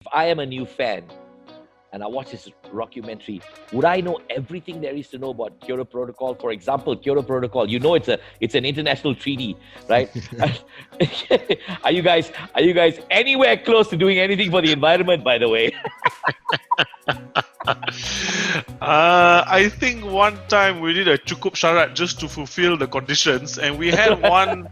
I am a new fan and I watch this rockumentary, would I know everything there is to know about Kyoto Protocol? For example, Kyoto Protocol. You know, it's an international treaty, right? Are you guys anywhere close to doing anything for the environment? By the way, I think one time we did a cukup syarat just to fulfill the conditions, and we had one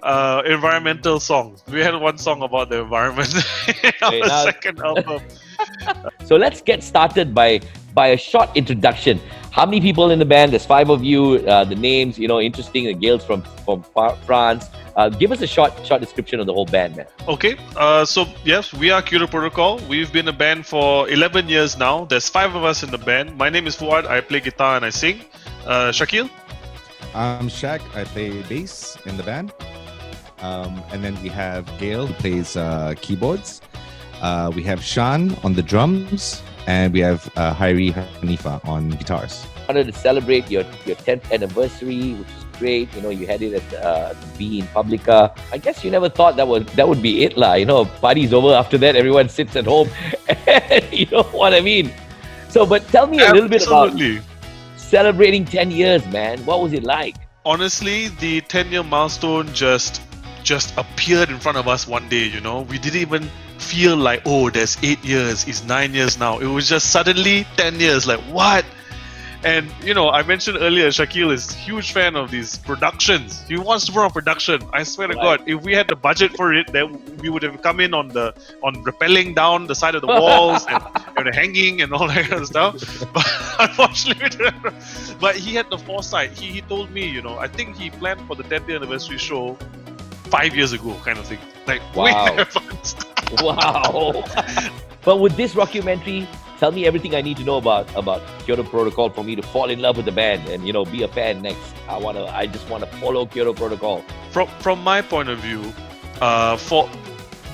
environmental song. We had one song about the environment in okay, our now, second album. so let's get started by a short introduction. How many people in the band? There's 5 of you. The names, interesting. The Gail's from France. Give us a short description of the whole band, man. Okay, so yes, we are Kyoto Protocol. We've been a band for 11 years now. There's 5 of us in the band. My name is Fuad. I play guitar and I sing. Shakil? I'm Shaq. I play bass in the band. And then we have Gail, who plays keyboards. We have Shan on the drums. And we have Hairi Hanifa on guitars. Wanted to celebrate your 10th anniversary, which is great. You had it at the B in Publica. I guess you never thought that would be it, lah. Party's over. After that, everyone sits at home. You know what I mean? So, but tell me a little bit about celebrating 10 years, man. What was it like? Honestly, the 10-year milestone just appeared in front of us one day. We didn't even feel like, oh, there's 8 years, it's 9 years now. It was just suddenly 10 years, like what? And I mentioned earlier, Shakil is a huge fan of these productions. He wants to put on production. I swear to God, if we had the budget for it, then we would have come in on rappelling down the side of the walls and hanging and all that kind of stuff. But unfortunately, but he had the foresight. He told me, I think he planned for the 10th anniversary show 5 years ago, kind of thing. Like, wow. way in advance. Wow. But with this rockumentary, tell me everything I need to know about Kyoto Protocol for me to fall in love with the band and be a fan next. I just want to follow Kyoto Protocol. From my point of view, for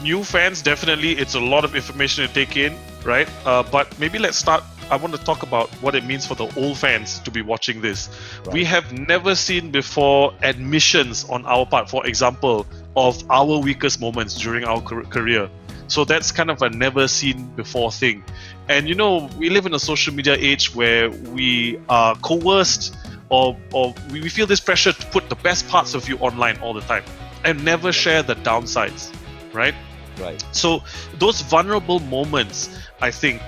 new fans, definitely it's a lot of information to take in, right? But maybe let's start. I want to talk about what it means for the old fans to be watching this. Right. We have never seen before admissions on our part, for example, of our weakest moments during our career. So that's kind of a never seen before thing. And we live in a social media age where we are coerced or we feel this pressure to put the best parts of you online all the time and never share the downsides, right? Right. So those vulnerable moments, I think,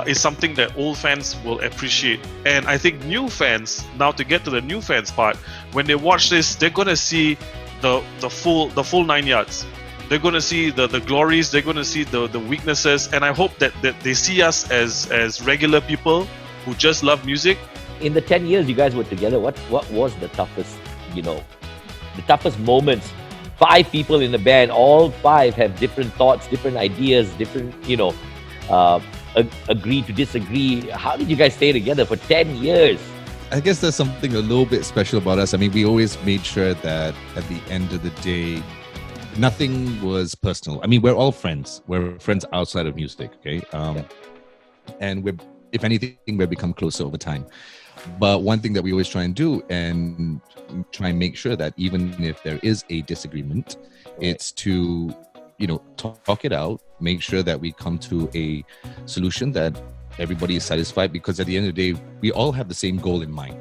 is something that old fans will appreciate. And I think new fans, now to get to the new fans part, when they watch this, they're going to see the full 9 yards. They're going to see the glories, they're going to see the weaknesses, and I hope that they see us as regular people who just love music. In the 10 years you guys were together, what was the toughest, the toughest moments? 5 people in the band, all 5 have different thoughts, different ideas, different, agree to disagree. How did you guys stay together for 10 years? I guess there's something a little bit special about us. I mean, we always made sure that at the end of the day, nothing was personal. I mean, we're all friends. We're friends outside of music, okay? And if anything, we've become closer over time. But one thing that we always try and do and try and make sure that even if there is a disagreement, it's to, talk it out, make sure that we come to a solution that everybody is satisfied, because at the end of the day, we all have the same goal in mind.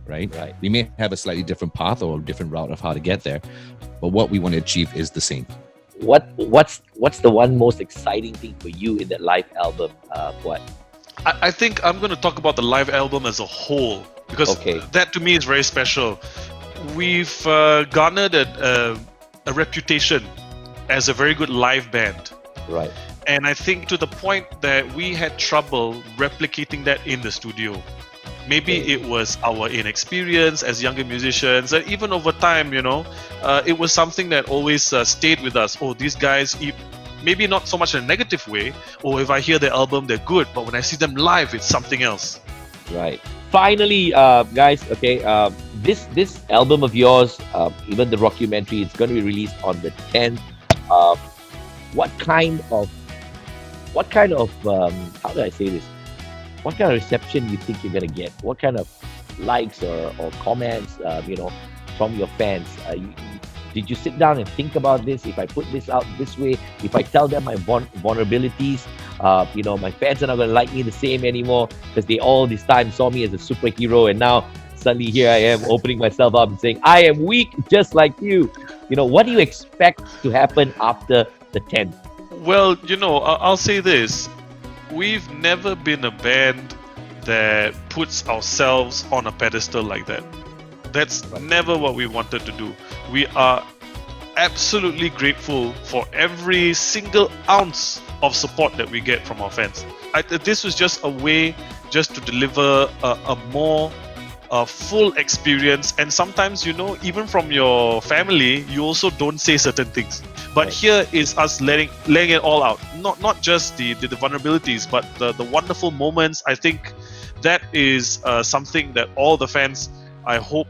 Right? We may have a slightly different path or a different route of how to get there, but what we want to achieve is the same. What's the one most exciting thing for you in that live album? What? I think I'm going to talk about the live album as a whole, because that to me is very special. We've garnered a reputation as a very good live band. Right. And I think to the point that we had trouble replicating that in the studio. Maybe it was our inexperience as younger musicians, and even over time, it was something that always stayed with us. Oh, these guys, maybe not so much in a negative way, or if I hear their album, they're good, but when I see them live, it's something else. Right. Finally, guys, this album of yours, even the rockumentary, it's going to be released on the 10th. What kind of how do I say this? What kind of reception you think you're going to get? What kind of likes or comments, from your fans? Did you sit down and think about this? If I put this out this way, if I tell them my vulnerabilities, my fans are not going to like me the same anymore because they all this time saw me as a superhero, and now suddenly here I am opening myself up and saying I am weak just like you. What do you expect to happen after the 10th? Well, I'll say this. We've never been a band that puts ourselves on a pedestal like that. That's never what we wanted to do. We are absolutely grateful for every single ounce of support that we get from our fans. This was just a way just to deliver a more full experience, and sometimes even from your family you also don't say certain things, but here is us laying it all out, not just the vulnerabilities, but the wonderful moments. I think that is something that all the fans, I hope,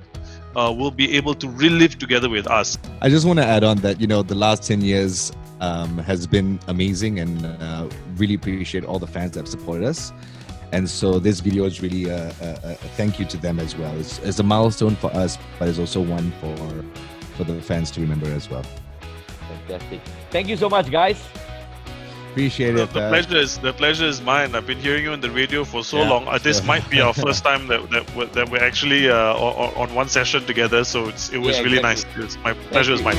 will be able to relive together with us. I just want to add on that the last 10 years has been amazing, and really appreciate all the fans that have supported us. And so this video is really a thank you to them as well. It's a milestone for us, but it's also one for the fans to remember as well. Fantastic. Thank you so much, guys. Appreciate it. The pleasure is mine. I've been hearing you on the radio for so long. This might be our first time that we're actually on one session together. So it was really nice. My pleasure is mine.